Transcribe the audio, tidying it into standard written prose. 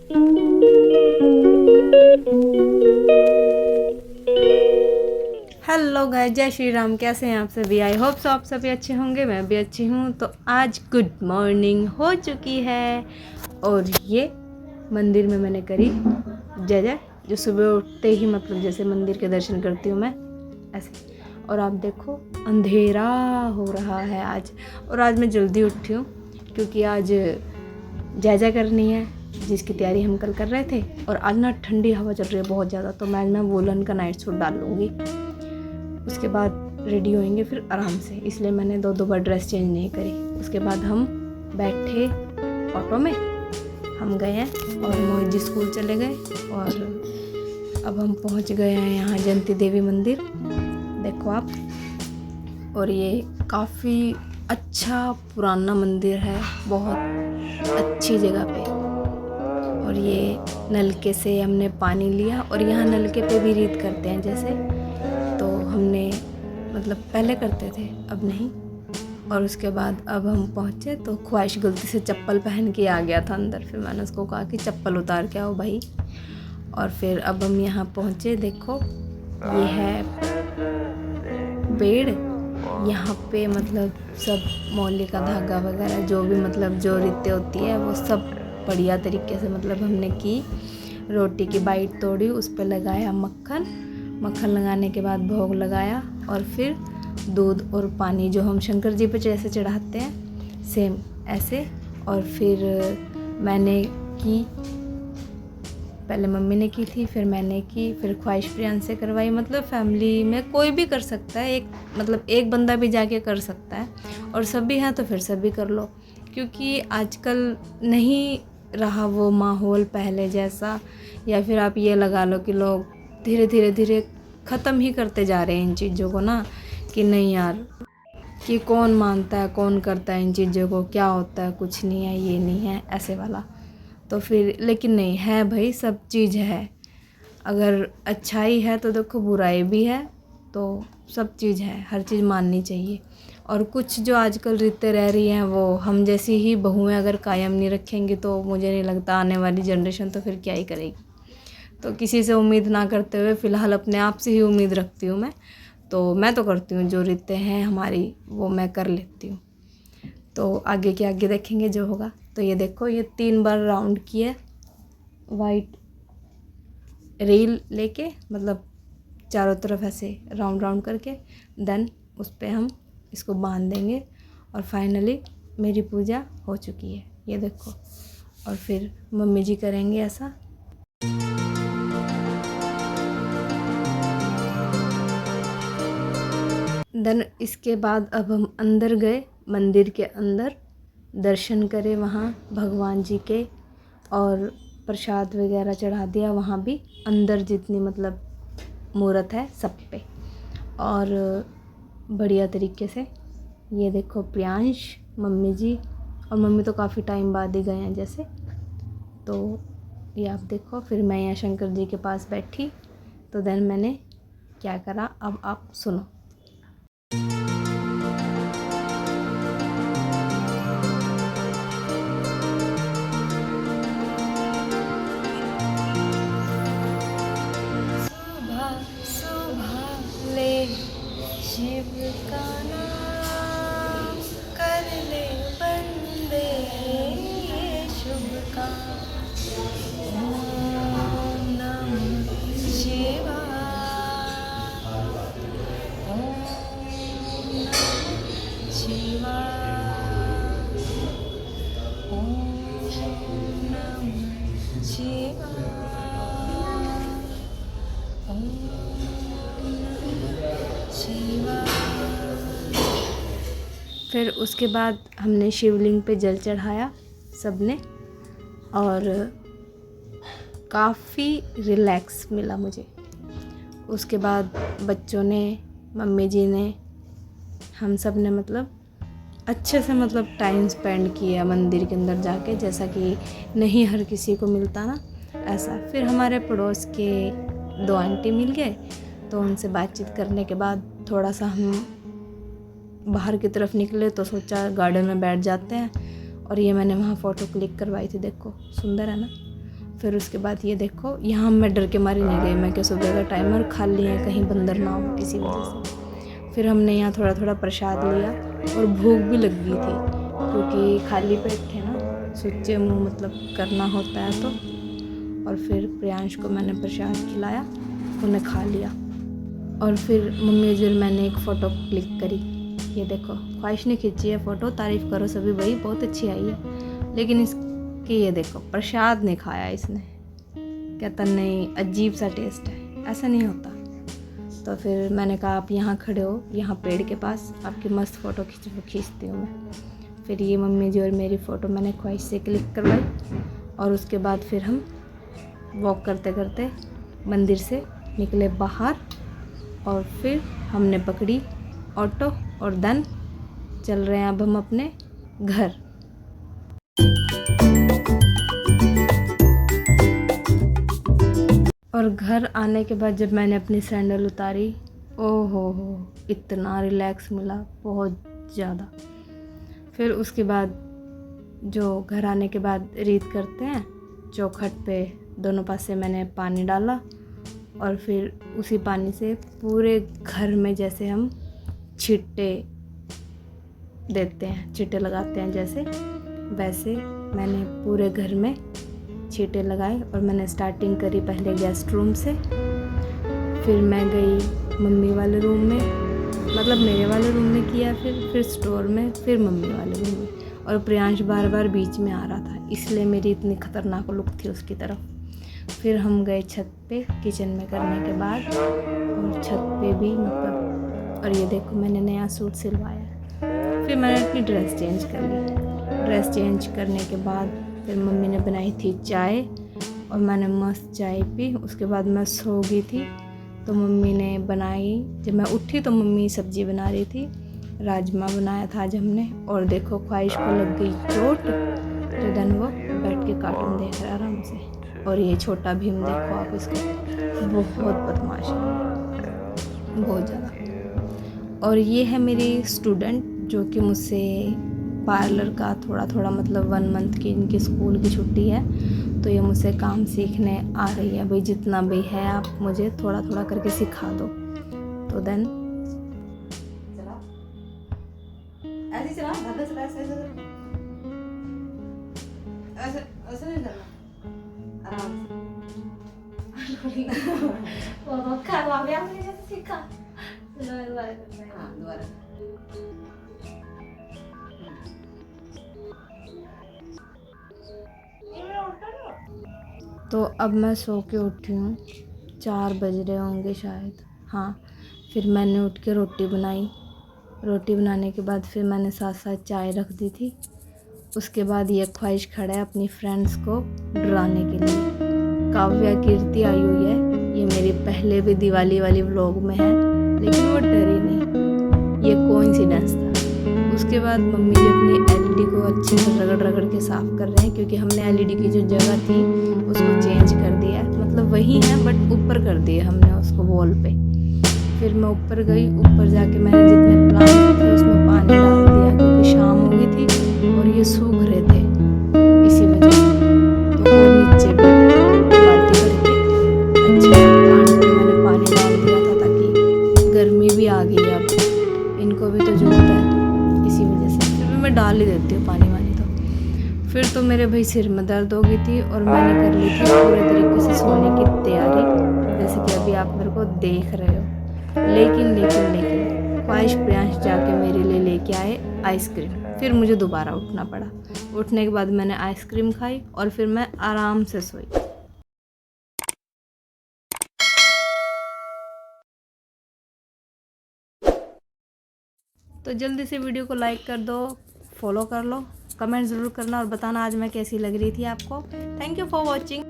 Hello guys, जय श्री राम। कैसे हैं आप सभी? आई होप सो आप सभी अच्छे होंगे। मैं भी अच्छी हूँ। तो आज गुड मॉर्निंग हो चुकी है और ये मंदिर में मैंने करी जय जय, जो सुबह उठते ही मतलब जैसे मंदिर के दर्शन करती हूँ मैं ऐसे। और आप देखो अंधेरा हो रहा है आज, और आज मैं जल्दी उठी हूँ क्योंकि आज जय जय करनी है जिसकी तैयारी हम कल कर रहे थे। और आज ना ठंडी हवा चल रही है बहुत ज़्यादा, तो मैं ना वोलन का नाइट सूट डाल लूँगी। उसके बाद रेडी होएंगे फिर आराम से, इसलिए मैंने दो बार ड्रेस चेंज नहीं करी। उसके बाद हम बैठे ऑटो में, हम गए हैं और मोहित जी स्कूल चले गए। और अब हम पहुंच गए हैं यहाँ जयंती देवी मंदिर, देखो आप। और ये काफ़ी अच्छा पुराना मंदिर है, बहुत अच्छी जगह पे। और ये नलके से हमने पानी लिया, और यहाँ नलके पे भी रीत करते हैं जैसे, तो हमने मतलब पहले करते थे अब नहीं। और उसके बाद अब हम पहुँचे तो ख्वाहिश गलती से चप्पल पहन के आ गया था अंदर, फिर मैंने उसको कहा कि चप्पल उतार के आओ भाई। और फिर अब हम यहाँ पहुँचे, देखो ये है पेड़। यहाँ पे मतलब सब मौली का धागा वगैरह जो भी मतलब जो रीतें होती है वो सब बढ़िया तरीके से मतलब हमने की। रोटी की बाइट तोड़ी, उस पर लगाया मक्खन, मक्खन लगाने के बाद भोग लगाया, और फिर दूध और पानी जो हम शंकर जी पे जैसे चढ़ाते हैं सेम ऐसे। और फिर मैंने की, पहले मम्मी ने की थी, फिर मैंने की, फिर ख्वाहिश प्रियांश से करवाई। मतलब फैमिली में कोई भी कर सकता है, एक मतलब एक बंदा भी जाके कर सकता है, और सभी हैं तो फिर सभी कर लो। क्योंकि आजकल नहीं रहा वो माहौल पहले जैसा, या फिर आप ये लगा लो कि लोग धीरे धीरे ख़त्म ही करते जा रहे हैं इन चीज़ों को ना, कि नहीं यार कि कौन मानता है कौन करता है इन चीज़ों को, क्या होता है कुछ नहीं है, ये नहीं है ऐसे वाला। तो फिर लेकिन नहीं है भाई, सब चीज़ है। अगर अच्छाई है तो देखो बुराई भी है, तो सब चीज़ है, हर चीज़ माननी चाहिए। और कुछ जो आजकल रीतें रह रही हैं वो हम जैसी ही बहुएं अगर कायम नहीं रखेंगी तो मुझे नहीं लगता आने वाली जनरेशन तो फिर क्या ही करेगी। तो किसी से उम्मीद ना करते हुए फ़िलहाल अपने आप से ही उम्मीद रखती हूँ मैं। तो मैं तो करती हूँ, जो रीतें हैं हमारी वो मैं कर लेती हूँ। तो आगे के आगे देखेंगे जो होगा। तो ये देखो ये 3 बार राउंड किया वाइट रील लेके, मतलब चारों तरफ ऐसे राउंड राउंड करके, देन उस पर हम इसको बांध देंगे। और फाइनली मेरी पूजा हो चुकी है, ये देखो। और फिर मम्मी जी करेंगे ऐसा। देन इसके बाद अब हम अंदर गए, मंदिर के अंदर दर्शन करे वहाँ भगवान जी के, और प्रसाद वगैरह चढ़ा दिया वहाँ भी अंदर जितनी मतलब मूर्त है सब पे। और बढ़िया तरीके से ये देखो प्रियांश, मम्मी जी, और मम्मी तो काफ़ी टाइम बाद ही गए हैं जैसे। तो ये आप देखो, फिर मैं यहाँ शंकर जी के पास बैठी। तो देन मैंने क्या करा अब आप सुनो। शिव का नाम कर ले बंदे, ये शुभ काम। ओम नमः शिवाय, ओम नमः शिवाय, ओम नमः शिवाय, ओम फिर उसके बाद हमने शिवलिंग पे जल चढ़ाया सबने, और काफ़ी रिलैक्स मिला मुझे। उसके बाद बच्चों ने, मम्मी जी ने, हम सब ने मतलब अच्छे से मतलब टाइम स्पेंड किया मंदिर के अंदर जाके, जैसा कि नहीं हर किसी को मिलता ना ऐसा। फिर हमारे पड़ोस के 2 आंटी मिल गए, तो उनसे बातचीत करने के बाद थोड़ा सा हम बाहर की तरफ निकले, तो सोचा गार्डन में बैठ जाते हैं। और ये मैंने वहाँ फ़ोटो क्लिक करवाई थी, देखो सुंदर है ना। फिर उसके बाद ये देखो, यहाँ मैं डर के मारी नहीं गई, मैं क्या सुबह का टाइम और खाली है कहीं बंदर ना हो इसी वजह से। फिर हमने यहाँ थोड़ा थोड़ा प्रसाद लिया और भूख भी लग गई थी क्योंकि खाली पेट थे ना, सुच्चे मुँह मतलब करना होता है तो। और फिर प्रियांश को मैंने प्रसाद खिलाया, उन्हें खा लिया। और फिर मम्मी और मैंने एक फ़ोटो क्लिक करी। ये देखो, ख्वाहिश ने खींची है फ़ोटो, तारीफ़ करो सभी भाई, बहुत अच्छी आई है। लेकिन इसकी ये देखो, प्रसाद नहीं खाया इसने, कहता नहीं अजीब सा टेस्ट है, ऐसा नहीं होता। तो फिर मैंने कहा आप यहाँ खड़े हो, यहाँ पेड़ के पास, आपकी मस्त फ़ोटो खींचती हूँ मैं। फिर ये मम्मी जी और मेरी फ़ोटो मैंने ख्वाहिश से क्लिक करवाई। और उसके बाद फिर हम वॉक करते करते मंदिर से निकले बाहर और फिर हमने पकड़ी ऑटो और देन चल रहे हैं अब हम अपने घर। और घर आने के बाद जब मैंने अपनी सैंडल उतारी, ओहो इतना रिलैक्स मिला, बहुत ज़्यादा। फिर उसके बाद जो घर आने के बाद रीत करते हैं, चौखट पे दोनों पास से मैंने पानी डाला और फिर उसी पानी से पूरे घर में जैसे हम छिट्टे देते हैं, छिट्टे लगाते हैं जैसे, वैसे मैंने पूरे घर में छींटे लगाए। और मैंने स्टार्टिंग करी पहले गेस्ट रूम से, फिर मैं गई मम्मी वाले रूम में, मतलब मेरे वाले रूम में किया, फिर स्टोर में, फिर मम्मी वाले रूम में। और प्रियांश बार बार बीच में आ रहा था, इसलिए मेरी इतनी ख़तरनाक लुक थी उसकी तरफ। फिर हम गए छत पे किचन में करने के बाद, और छत पे भी मतलब, और ये देखो मैंने नया सूट सिलवाया। फिर मैंने अपनी ड्रेस चेंज कर ली। ड्रेस चेंज करने के बाद फिर मम्मी ने बनाई थी चाय और मैंने मस्त चाय पी। उसके बाद मैं सो गई थी तो मम्मी ने बनाई, जब मैं उठी तो मम्मी सब्ज़ी बना रही थी, राजमा बनाया था आज हमने। और देखो ख्वाहिश को लग गई चोट, तो देन वो बैठ के कार्टून देख रहा है आराम से। और ये छोटा भीम देखो आप इसको, बहुत बदमाश है, बहुत ज़्यादा। और ये है मेरी स्टूडेंट जो कि मुझसे पार्लर का थोड़ा थोड़ा मतलब 1 मंथ की इनकी स्कूल की छुट्टी है, तो ये मुझसे काम सीखने आ रही है। भाई जितना भी है आप मुझे थोड़ा थोड़ा करके सिखा दो। तो देन ऐसे चला, चला ऐसे ऐसे ऐसे नहीं करना, आराम से। वो करवा भी आपने जैसे सीखा। हाँ दोबारा। तो अब मैं सो के उठी हूँ, 4 बज रहे होंगे शायद, हाँ। फिर मैंने उठ के रोटी बनाई। रोटी बनाने के बाद फिर मैंने साथ साथ चाय रख दी थी। उसके बाद ये ख्वाहिश खड़ा है अपनी फ्रेंड्स को डराने के लिए। काव्या कीर्ति आई हुई है, ये मेरी पहले भी दिवाली वाली व्लॉग में है, लेकिन वो डरी नहीं, ये कोइंसिडेंस था। उसके बाद मम्मी जी अपनी एलईडी को अच्छे से रगड़ के साफ़ कर रहे हैं, क्योंकि हमने एलईडी की जो जगह थी उसको चेंज कर दिया है, मतलब वही है बट ऊपर कर दिए हमने उसको वॉल पे। फिर मैं ऊपर गई, ऊपर जाके मैंने जितने प्लांट थे उसमें पानी डाल दिया, क्योंकि शाम हो गई थी और ये सूख रहे थे इसी वजह से। तो और नीचे बाल्टी करके अच्छे प्लांट्स में मैंने पानी डाल दिया था, ताकि गर्मी भी आ गई अब, इनको भी तो जो होता है, इसी वजह से फिर मैं डाल ही देती हूँ पानी वानी। तो फिर तो मेरे भाई सिर में दर्द हो गई थी और मैंने कर ली थी पूरे तरीके से सोने की तैयारी, जैसे कि अभी आप मेरे को देख रहे हो। लेकिन ख्वाहिश प्रियांश जाके मेरे लिए लेके आए आइसक्रीम। फिर मुझे दोबारा उठना पड़ा। उठने के बाद मैंने आइसक्रीम खाई और फिर मैं आराम से सोई। तो जल्दी से वीडियो को लाइक कर दो, फॉलो कर लो, कमेंट ज़रूर करना और बताना आज मैं कैसी लग रही थी आपको। Thank you for watching.